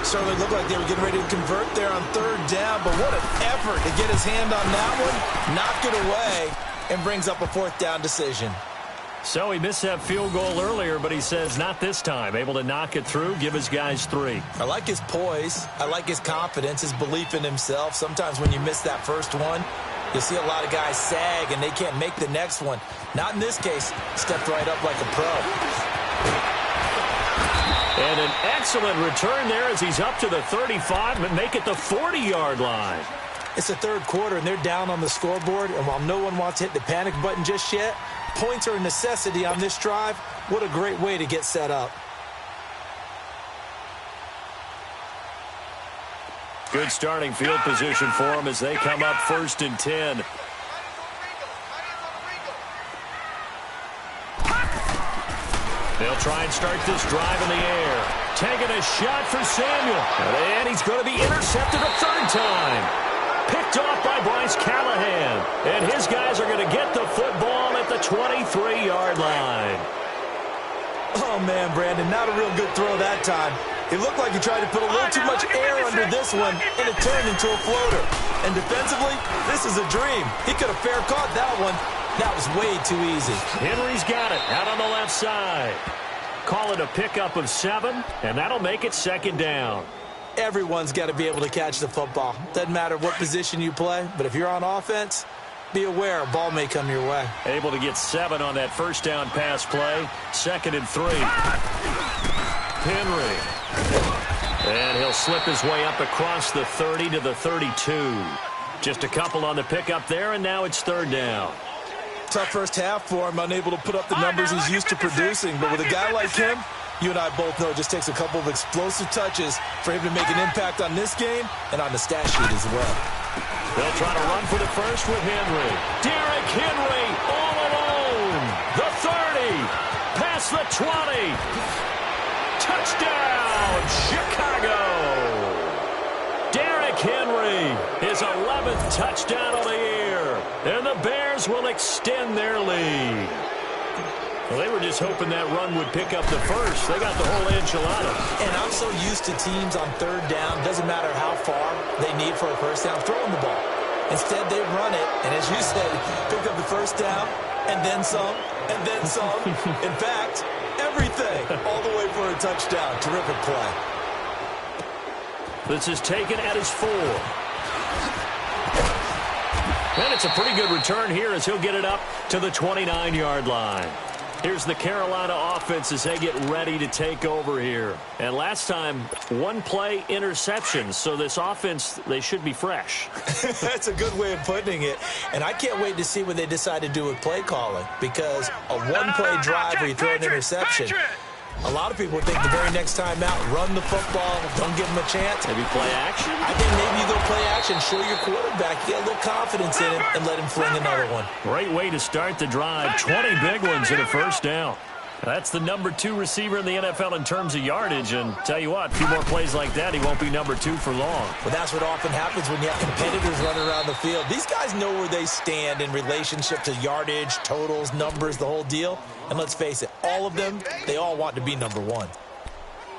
Certainly looked like they were getting ready to convert there on 3rd down, but what an effort to get his hand on that one, knock it away, and brings up a 4th down decision. So he missed that field goal earlier, but he says not this time. Able to knock it through, give his guys 3. I like his poise. I like his confidence, his belief in himself. Sometimes when you miss that first one, You'll see a lot of guys sag, and they can't make the next one. Not in this case. Stepped right up like a pro. And an excellent return there as he's up to the 35 and make it the 40-yard line. It's the third quarter, and they're down on the scoreboard. And while no one wants to hit the panic button just yet, points are a necessity on this drive. What a great way to get set up. Good starting field position for them as they come up 1st and 10. They'll try and start this drive in the air. Taking a shot for Samuel. And he's going to be intercepted a third time. Picked off by Bryce Callahan. And his guys are going to get the football at the 23-yard line. Oh, man, Brandon, not a real good throw that time. It looked like he tried to put a little too much air under this one, and it turned into a floater. And defensively, this is a dream. He could have fair caught that one. That was way too easy. Henry's got it out on the left side. Call it a pickup of 7, and that'll make it 2nd down. Everyone's got to be able to catch the football. Doesn't matter what position you play, but if you're on offense, be aware a ball may come your way. Able to get 7 on that first down pass play. 2nd and 3. Henry. And he'll slip his way up across the 30 to the 32. Just a couple on the pickup there, and now it's 3rd down. Tough first half for him, unable to put up the numbers he's used to producing. But with a guy like him, you and I both know it just takes a couple of explosive touches for him to make an impact on this game and on the stat sheet as well. They'll try to run for the first with Henry. Derrick Henry all alone. The 30. Past the 20. Touchdown, Chicago. Derrick Henry, his 11th touchdown of the year. And the Bears will extend their lead. Well, they were just hoping that run would pick up the first. They got the whole enchilada. And I'm so used to teams on 3rd down, doesn't matter how far they need for a first down, throwing the ball. Instead, they run it, and as you said, pick up the first down, and then some, and then some. In fact, everything, all the way for a touchdown. Terrific play. This is taken at his 4. And it's a pretty good return here as he'll get it up to the 29-yard line. Here's the Carolina offense as they get ready to take over here. And last time, 1-play interceptions. So this offense, they should be fresh. That's a good way of putting it. And I can't wait to see what they decide to do with play calling. Because a 1-play drive where you throw an interception, a lot of people think the very next time out, run the football, don't give them a chance. Maybe play action? I think maybe you go play action, show your quarterback, get a little confidence in him, and let him fling another one. Great way to start the drive. 20 big ones and a first down. That's the number 2 receiver in the NFL in terms of yardage. And tell you what, a few more plays like that, he won't be number 2 for long. Well, that's what often happens when you have competitors running around the field. These guys know where they stand in relationship to yardage, totals, numbers, the whole deal. And let's face it, all of them, they all want to be number 1.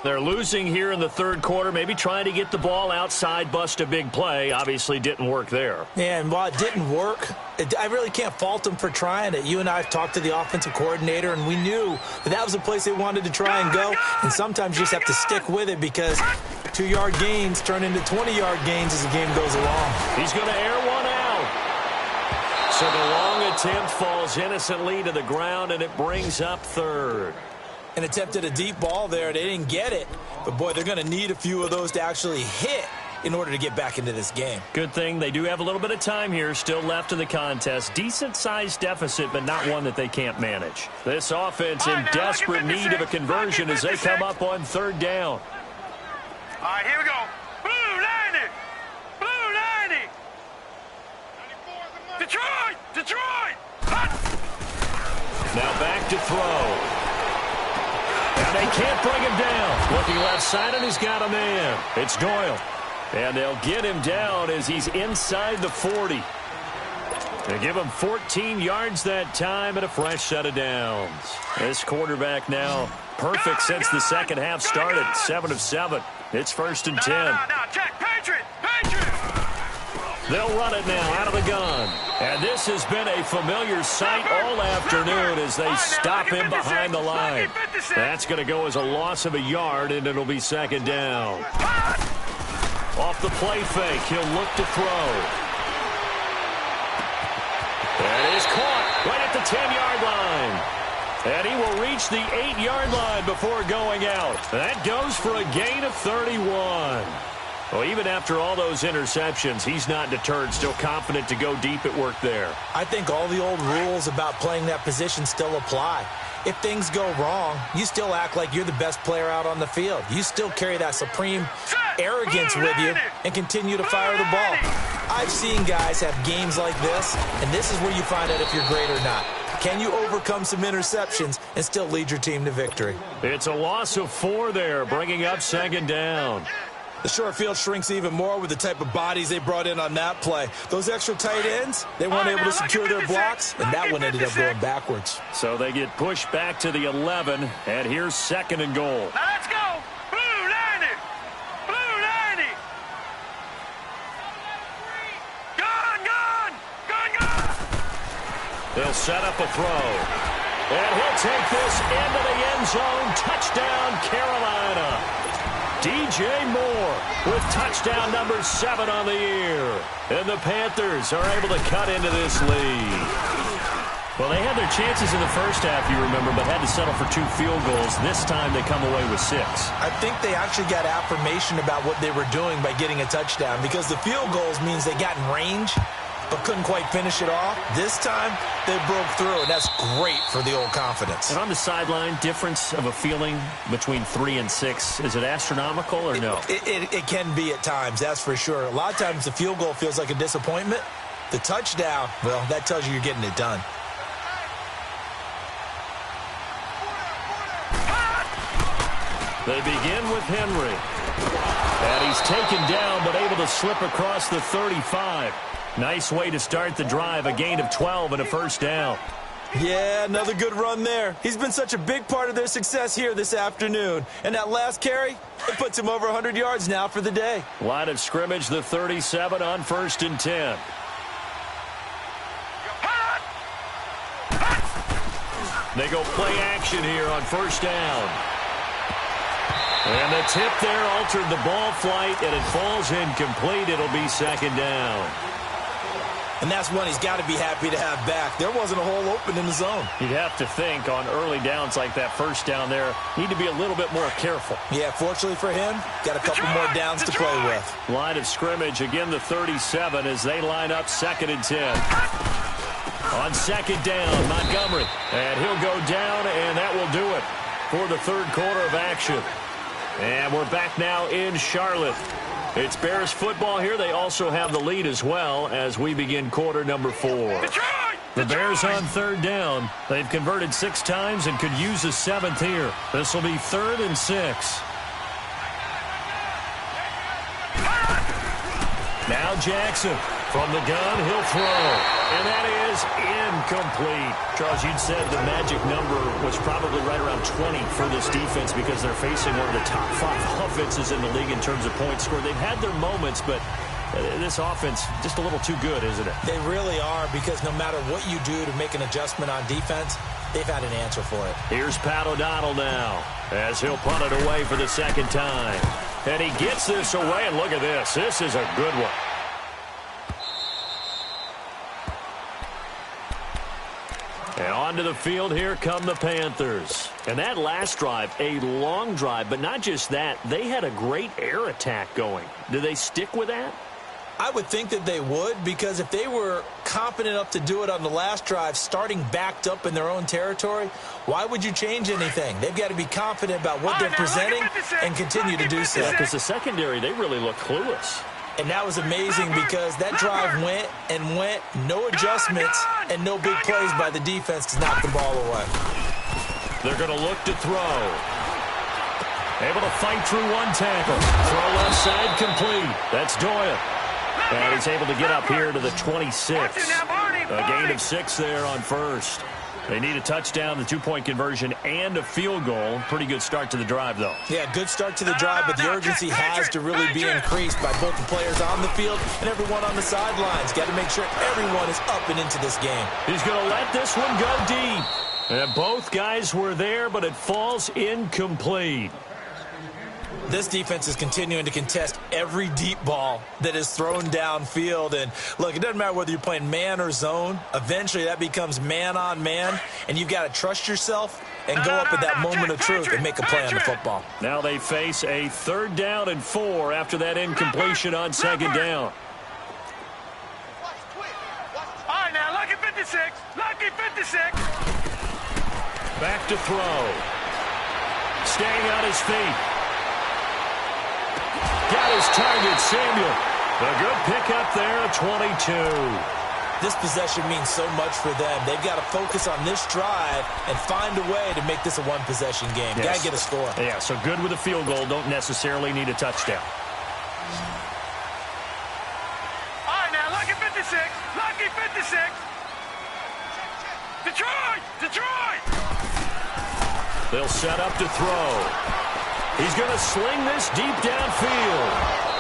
They're losing here in the 3rd quarter, maybe trying to get the ball outside, bust a big play. Obviously didn't work there. And while it didn't work, I really can't fault them for trying it. You and I have talked to the offensive coordinator, and we knew that was a place they wanted to try and go. And sometimes you just have to stick with it because 2-yard gains turn into 20-yard gains as the game goes along. He's going to air one out. So the long attempt falls innocently to the ground, and it brings up 3rd. And attempted a deep ball there. They didn't get it. But, boy, they're going to need a few of those to actually hit in order to get back into this game. Good thing they do have a little bit of time here still left in the contest. Decent-sized deficit, but not one that they can't manage. This offense in desperate need of a conversion as they come up on 3rd down. All right, here we go. Blue 90. Blue 90. Detroit. Detroit. Hot. Now back to throw. And they can't bring him down. Looking left side, and he's got a man. It's Doyle. And they'll get him down as he's inside the 40. They give him 14 yards that time and a fresh set of downs. This quarterback now perfect since the second half started. 7 of 7. It's 1st and 10. No, check. Patriot. They'll run it now out of the gun. And this has been a familiar sight all afternoon as they stop him behind the line. That's going to go as a loss of a yard, and it'll be 2nd down. Off the play fake, he'll look to throw. the 10-yard line. And he will reach the 8-yard line before going out. That goes for a gain of 31. Well, even after all those interceptions, he's not deterred, still confident to go deep at work there. I think all the old rules about playing that position still apply. If things go wrong, you still act like you're the best player out on the field. You still carry that supreme arrogance with you and continue to fire the ball. I've seen guys have games like this, and this is where you find out if you're great or not. Can you overcome some interceptions and still lead your team to victory? It's a loss of 4 there, bringing up 2nd down. The short field shrinks even more with the type of bodies they brought in on that play. Those extra tight ends, they weren't able to secure their blocks, and that one ended up going backwards. So they get pushed back to the 11, and here's 2nd and goal. Now let's go. Blue 90. Blue 90. Gun. They'll set up a throw. And he'll take this into the end zone. Touchdown, Carolina. DJ Moore with touchdown number 7 on the year. And the Panthers are able to cut into this lead. Well, they had their chances in the first half, you remember, but had to settle for 2 field goals. This time they come away with 6. I think they actually got affirmation about what they were doing by getting a touchdown, because the field goals means they got in range but couldn't quite finish it off. This time, they broke through, and that's great for the old confidence. And on the sideline, difference of a feeling between 3 and 6, is it astronomical or no? It can be at times, that's for sure. A lot of times the field goal feels like a disappointment. The touchdown, well, that tells you you're getting it done. They begin with Henry. And he's taken down, but able to slip across the 35. Nice way to start the drive, a gain of 12 and a 1st down. Yeah, another good run there. He's been such a big part of their success here this afternoon. And that last carry, it puts him over 100 yards now for the day. Line of scrimmage, the 37 on 1st and 10. They go play action here on 1st down. And the tip there altered the ball flight, and it falls incomplete. It'll be 2nd down. And that's one he's got to be happy to have back. There wasn't a hole open in the zone. You'd have to think on early downs like that 1st down there, need to be a little bit more careful. Yeah, fortunately for him, got a couple more downs to play with. Line of scrimmage, again the 37 as they line up 2nd and 10. On 2nd down, Montgomery. And he'll go down, and that will do it for the 3rd quarter of action. And we're back now in Charlotte. It's Bears football here. They also have the lead as well as we begin quarter number 4. The Bears on 3rd down. They've converted 6 times and could use a 7th here. This will be 3rd and 6. Now Jackson from the gun. He'll throw. And that is incomplete. Charles, you'd said the magic number was probably right around 20 for this defense because they're facing one of the top 5 offenses in the league in terms of points scored. They've had their moments, but this offense just a little too good, isn't it? They really are, because no matter what you do to make an adjustment on defense, they've had an answer for it. Here's Pat O'Donnell now as he'll punt it away for the 2nd time. And he gets this away, and look at this. This is a good one. And onto the field, here come the Panthers. And that last drive, a long drive, but not just that, they had a great air attack going. Do they stick with that? I would think that they would, because if they were confident enough to do it on the last drive, starting backed up in their own territory, why would you change anything? They've got to be confident about what they're presenting and continue to do so. Because the secondary, they really look clueless. And that was amazing, because that drive went and went, no adjustments, and no big plays by the defense to knock the ball away. They're going to look to throw. Able to fight through one tackle. Throw left side complete. That's Doyle. And he's able to get up here to the 26. A gain of 6 there on 1st. They need a touchdown, the 2-point conversion, and a field goal. Pretty good start to the drive, though. Yeah, good start to the drive, but the urgency has to really be increased by both the players on the field and everyone on the sidelines. Got to make sure everyone is up and into this game. He's going to let this one go deep. And both guys were there, but it falls incomplete. This defense is continuing to contest every deep ball that is thrown downfield. And, look, it doesn't matter whether you're playing man or zone. Eventually, that becomes man-on-man, and you've got to trust yourself and go up at that moment of truth and make a play on the football. Now they face a 3rd down and 4 after that incompletion on 2nd down. All right, now, lucky 56. Lucky 56. Back to throw. Staying on his feet. Got his target, Samuel. A good pickup there, 22. This possession means so much for them. They've got to focus on this drive and find a way to make this a one-possession game. Yes. Got to get a score. Yeah, so good with a field goal. Don't necessarily need a touchdown. All right, now, lucky 56. Lucky 56. Detroit! Detroit! They'll set up to throw. He's going to sling this deep downfield.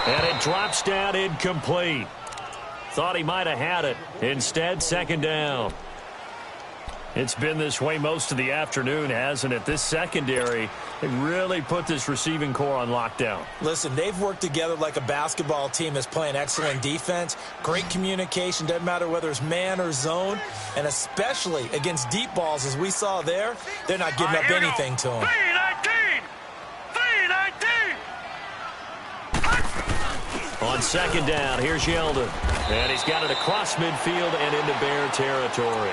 And it drops down incomplete. Thought he might have had it. Instead, 2nd down. It's been this way most of the afternoon, hasn't it? This secondary, they really put this receiving core on lockdown. Listen, they've worked together like a basketball team that's playing excellent defense. Great communication, doesn't matter whether it's man or zone. And especially against deep balls, as we saw there, they're not giving up anything to them. 319! 319! On 2nd down, here's Yeldon. And he's got it across midfield and into Bear territory.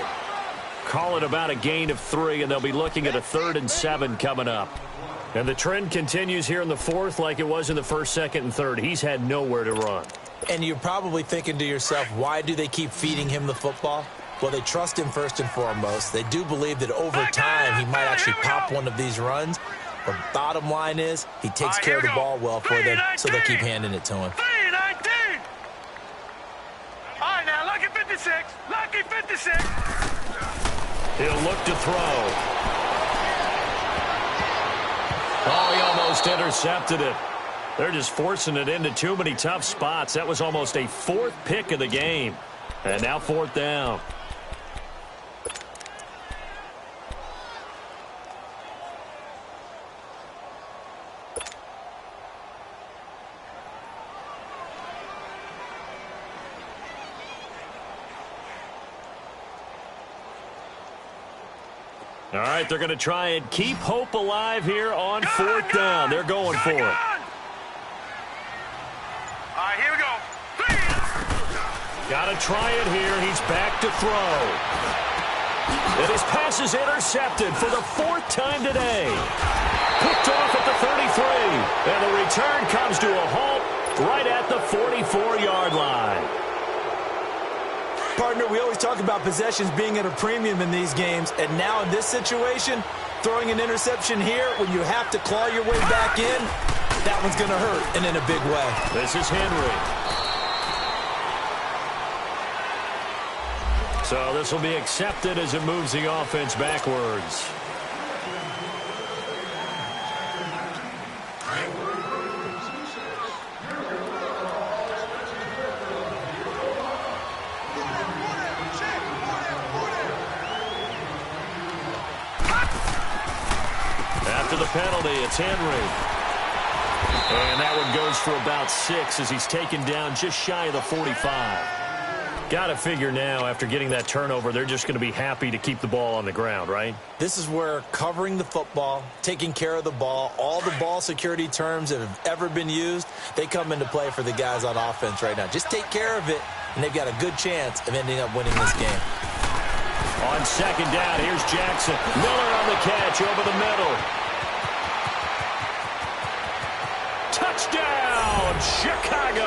Call it about a gain of 3, and they'll be looking at a 3rd and 7 coming up. And the trend continues here in the 4th like it was in the 1st, 2nd, and 3rd. He's had nowhere to run. And you're probably thinking to yourself, why do they keep feeding him the football? Well, they trust him first and foremost. They do believe that over time he might actually pop one of these runs. But bottom line is he takes care of the ball well for them, so they'll keep handing it to him. 319! All right, now, lucky 56. Lucky 56. He'll look to throw. Oh, he almost intercepted it. They're just forcing it into too many tough spots. That was almost a 4th pick of the game. And now 4th down. All right, they're going to try and keep hope alive here on 4th down. They're going for it. All right, here we go. Got to try it here. He's back to throw. And his pass is intercepted for the 4th time today. Picked off at the 33. And the return comes to a halt right at the 44-yard line. Partner, we always talk about possessions being at a premium in these games, and now in this situation, throwing an interception here when you have to claw your way back in, that one's going to hurt, and in a big way. This is Henry. So this will be accepted as it moves the offense backwards. After the penalty, it's Henry. And that one goes for about 6 as he's taken down just shy of the 45. Got to figure now, after getting that turnover, they're just going to be happy to keep the ball on the ground, right? This is where covering the football, taking care of the ball, all the ball security terms that have ever been used, they come into play for the guys on offense right now. Just take care of it, and they've got a good chance of ending up winning this game. On 2nd down, here's Jackson. Miller on the catch over the middle. Touchdown, Chicago!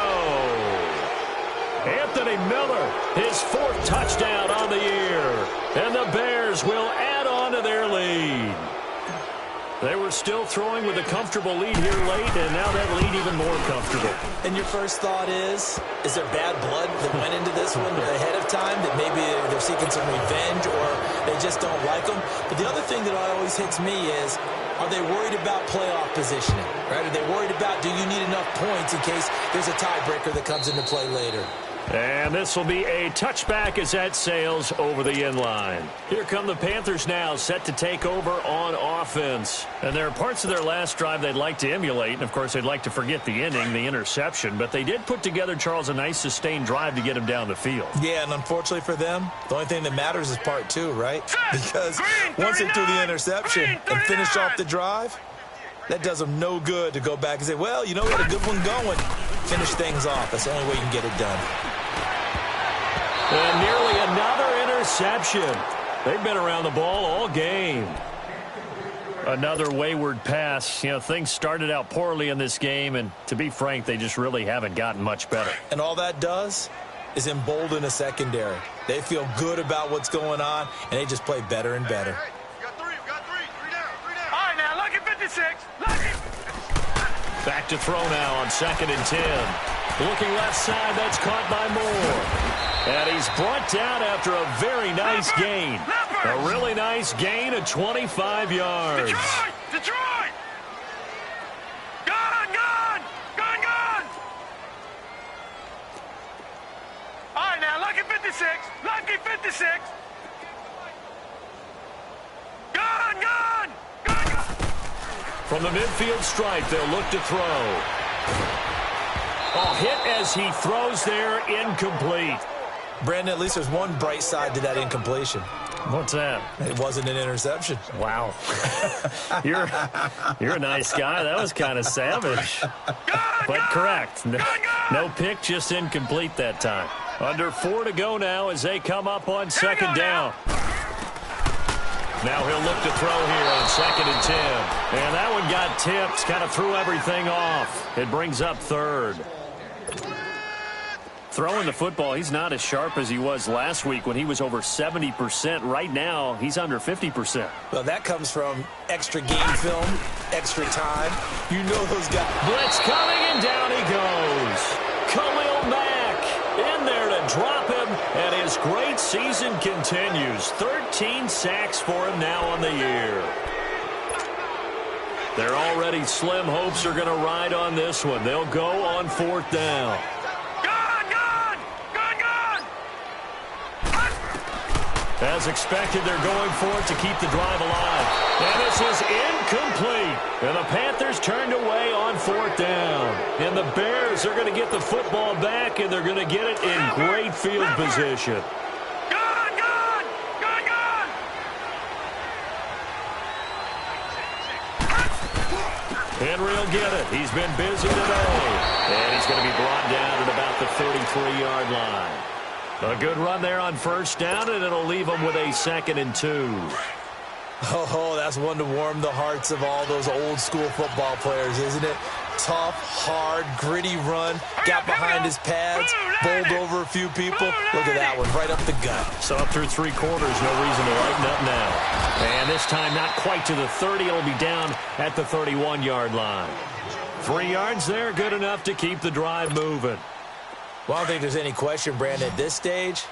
Anthony Miller, his 4th touchdown on the year. And the Bears will add on to their lead. They were still throwing with a comfortable lead here late, and now that lead even more comfortable. And your first thought is there bad blood that went into this one ahead of time, that maybe they're seeking some revenge or they just don't like them? But the other thing that always hits me is, are they worried about playoff positioning? Right? Are they worried about, do you need enough points in case there's a tiebreaker that comes into play later? And this will be a touchback as that sails over the end line. Here come the Panthers now, set to take over on offense. And there are parts of their last drive they'd like to emulate. And, of course, they'd like to forget the ending, the interception. But they did put together, Charles, a nice sustained drive to get him down the field. Yeah, and unfortunately for them, the only thing that matters is part two, right? Because once they do the interception and finish off the drive, that does them no good to go back and say, well, you know, we had a good one going. Finish things off. That's the only way you can get it done. And nearly another interception. They've been around the ball all game. Another wayward pass. You know, things started out poorly in this game, and to be frank, they just really haven't gotten much better. And all that does is embolden a secondary. They feel good about what's going on, and they just play better and better. Hey, we got three down. All right, now, lucky 56. Lucky. Back to throw now on 2nd and 10. Looking left side, that's caught by Moore. And he's brought down after a very nice gain. A really nice gain of 25 yards. Detroit! Gone! All right, now, lucky 56. Lucky 56. Gone! From the midfield stripe, they'll look to throw. Oh, hit as he throws there, incomplete. Brandon, at least there's one bright side to that incompletion. What's that? It wasn't an interception. Wow. You're a nice guy. That was kind of savage. But correct. No pick, just incomplete that time. Under 4 to go now as they come up on 2nd down. Now he'll look to throw here on 2nd and 10. And that one got tipped, kind of threw everything off. It brings up 3rd. Throwing the football, he's not as sharp as he was last week when he was over 70%. Right now, he's under 50%. Well, that comes from extra game film, extra time. You know those guys. Blitz coming, and down he goes. Khalil Mack in there to drop him, and his great season continues. 13 sacks for him now on the year. Their already slim hopes are going to ride on this one. They'll go on 4th down. As expected, they're going for it to keep the drive alive. And this is incomplete. And the Panthers turned away on 4th down. And the Bears are going to get the football back, and they're going to get it in great field position. Henry will get it. He's been busy today. And he's going to be brought down at about the 33-yard line. A good run there on 1st down, and it'll leave them with a 2nd and 2. Oh, that's one to warm the hearts of all those old-school football players, isn't it? Tough, hard, gritty run. Got behind his pads, bowled over a few people. Look at that one, right up the gut. So up through 3 quarters, no reason to lighten up now. And this time not quite to the 30. It'll be down at the 31-yard line. 3 yards there, good enough to keep the drive moving. Well, I don't think there's any question, Brandon, at this stage,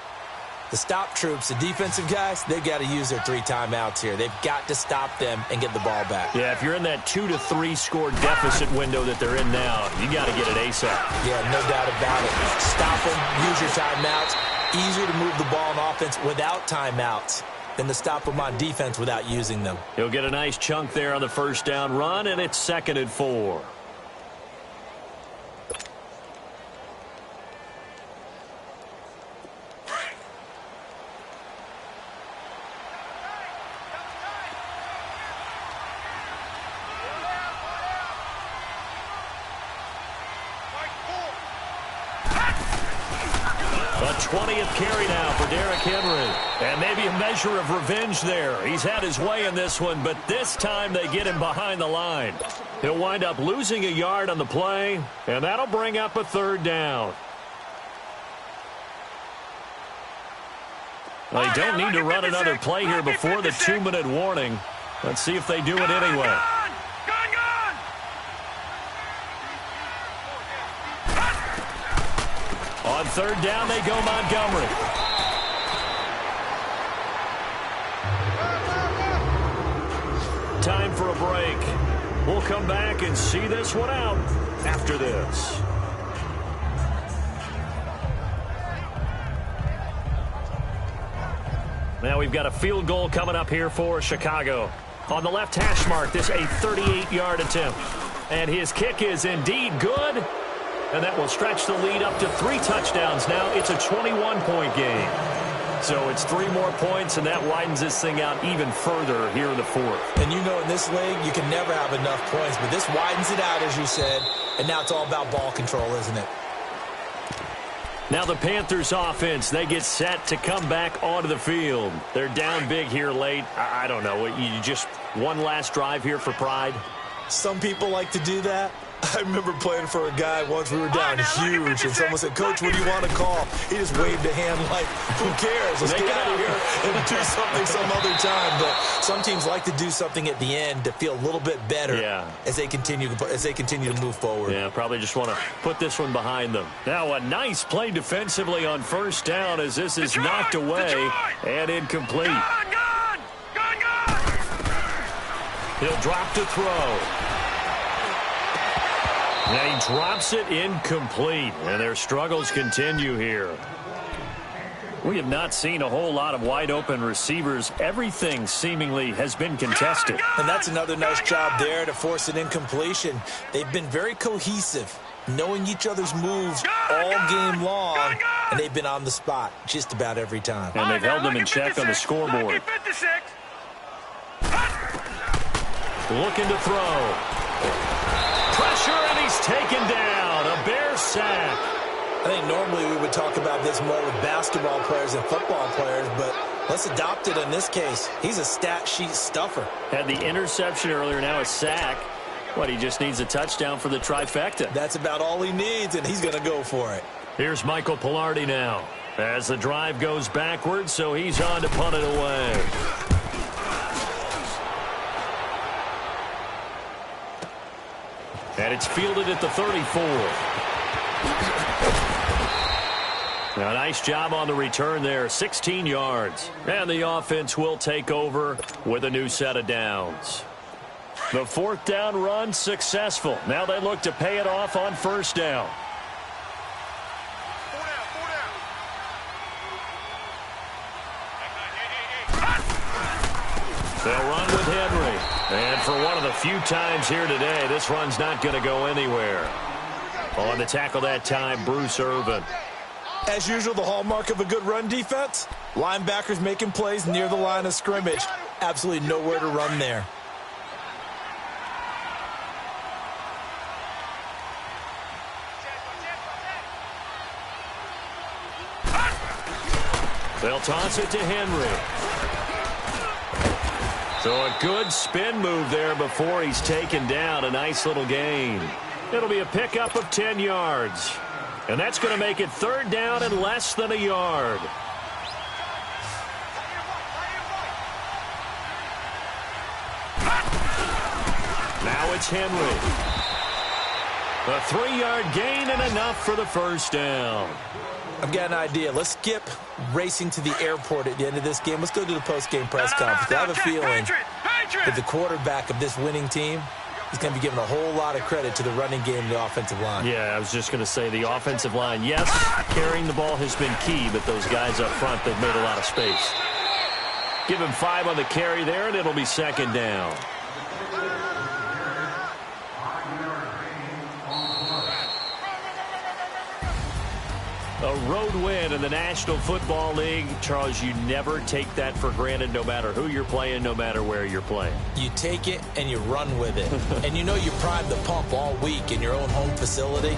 the stop troops, the defensive guys, they've got to use their 3 timeouts here. They've got to stop them and get the ball back. Yeah, if you're in that 2 to 3 score deficit window that they're in now, you got to get it ASAP. Yeah, no doubt about it. Stop them, use your timeouts. Easier to move the ball on offense without timeouts than to stop them on defense without using them. He'll get a nice chunk there on the 1st down run, and it's 2nd and 4. A 20th carry now for Derrick Henry. And maybe a measure of revenge there. He's had his way in this one, but this time they get him behind the line. He'll wind up losing a yard on the play, and that'll bring up a 3rd down. Well, they don't need to run another play here before the 2-minute warning. Let's see if they do it anyway. On 3rd down, they go Montgomery. Time for a break. We'll come back and see this one out after this. Now we've got a field goal coming up here for Chicago. On the left hash mark, this a 38-yard attempt. And his kick is indeed good. And that will stretch the lead up to 3 touchdowns. Now it's a 21-point game. So it's 3 more points, and that widens this thing out even further here in the 4th. And you know in this league, you can never have enough points. But this widens it out, as you said. And now it's all about ball control, isn't it? Now the Panthers offense, they get set to come back onto the field. They're down big here late. I don't know. You just one last drive here for pride? Some people like to do that. I remember playing for a guy once. We were down huge, and someone said, "Coach, what do you want to call?" He just waved a hand like, "Who cares? Let's get out of here and do something some other time." But some teams like to do something at the end to feel a little bit better as they continue to move forward. Yeah, probably just want to put this one behind them. Now a nice play defensively on first down as this is knocked away and incomplete. Gone! He'll drop to throw. Now he drops it incomplete, and their struggles continue here. We have not seen a whole lot of wide-open receivers. Everything seemingly has been contested. And that's another nice job there to force an incompletion. They've been very cohesive, knowing each other's moves all game long, and they've been on the spot just about every time. And they've held them in check on the scoreboard. Looking to throw. Pressure, and he's taken down. A Bear sack. I think normally we would talk about this more with basketball players and football players, but let's adopt it in this case. He's a stat sheet stuffer. Had the interception earlier, now a sack. He just needs a touchdown for the trifecta. That's about all he needs, and he's going to go for it. Here's Michael Pilardi now as the drive goes backwards, so he's on to punt it away. And it's fielded at the 34. Now, nice job on the return there, 16 yards. And the offense will take over with a new set of downs. The 4th down run successful. Now they look to pay it off on first down. They'll run with Henry. And for one of the few times here today, this run's not going to go anywhere. On the tackle that time, Bruce Irvin. As usual, the hallmark of a good run defense, linebackers making plays near the line of scrimmage. Absolutely nowhere to run there. They'll toss it to Henry. So a good spin move there before he's taken down. A nice little gain. It'll be a pickup of 10 yards. And that's going to make it 3rd down and less than a yard. Now it's Henry. A 3-yard gain and enough for the first down. I've got an idea. Let's skip racing to the airport at the end of this game. Let's go to the post-game press conference. I have a feeling that the quarterback of this winning team is going to be given a whole lot of credit to the running game and the offensive line. Yeah, I was just going to say the offensive line, yes, carrying the ball has been key, but those guys up front, they've made a lot of space. Give him 5 on the carry there, and it'll be 2nd down. A road win in the National Football League. Charles, you never take that for granted no matter who you're playing, no matter where you're playing. You take it and you run with it. And you know you prime the pump all week in your own home facility.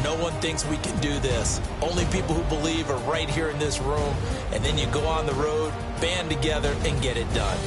No one thinks we can do this. Only people who believe are right here in this room. And then you go on the road, band together, and get it done.